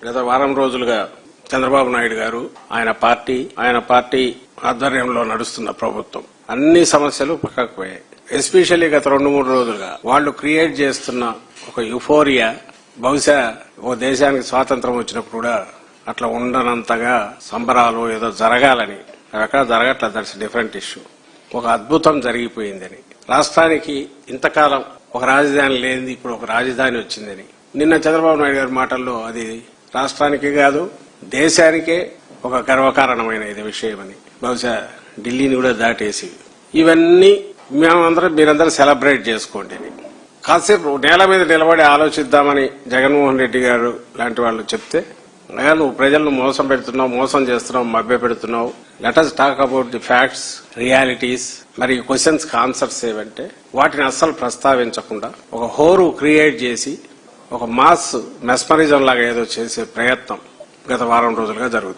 గత వారం రోజులుగా చంద్రబాబు నాయుడు గారు ఆయన పార్టీ ఆధ్వర్యంలో నడుస్తున్న ప్రభుత్వం అన్ని సమస్యలు పక్కకు పోయాయి. ఎస్పెషల్లీ గత 2-3 రోజులుగా వాళ్ళు క్రియేట్ చేస్తున్న ఒక యుఫోరియా బహుశా ఓ దేశానికి స్వాతంత్రం వచ్చినప్పుడు కూడా అట్లా ఉండనంతగా సంబరాలు ఏదో జరగాలని అక్కడ జరగట్ల. That's different issue. ఒక అద్భుతం జరిగిపోయిందని, రాష్ట్రానికి ఇంతకాలం ఒక రాజధాని లేనిది ఇప్పుడు ఒక రాజధాని వచ్చిందని నిన్న చంద్రబాబు నాయుడు గారి మాటల్లో అది రాష్ట్రానికే కాదు దేశానికే ఒక గర్వకారణమైన ఇది విషయమని, బహుశా ఢిల్లీని కూడా దాటేసి ఇవన్నీ మీరందరూ సెలబ్రేట్ చేసుకోండి. కాసేపు నేల మీద నిలబడి ఆలోచిద్దామని జగన్మోహన్ రెడ్డి గారు లాంటి వాళ్ళు చెప్తే, నువ్వు ప్రజలను మోసం చేస్తున్నావు, మభ్య పెడుతున్నావు. Let us talk about the facts, realities. మరి క్వశ్చన్స్ కి ఆన్సర్స్ ఏవంటే వాటిని అస్సలు ప్రస్తావించకుండా ఒక హోరు క్రియేట్ చేసి ఒక మాస్ మెస్మరిజం లాగా ఏదో చేసే ప్రయత్నం గత వారం రోజులుగా జరుగుతుంది.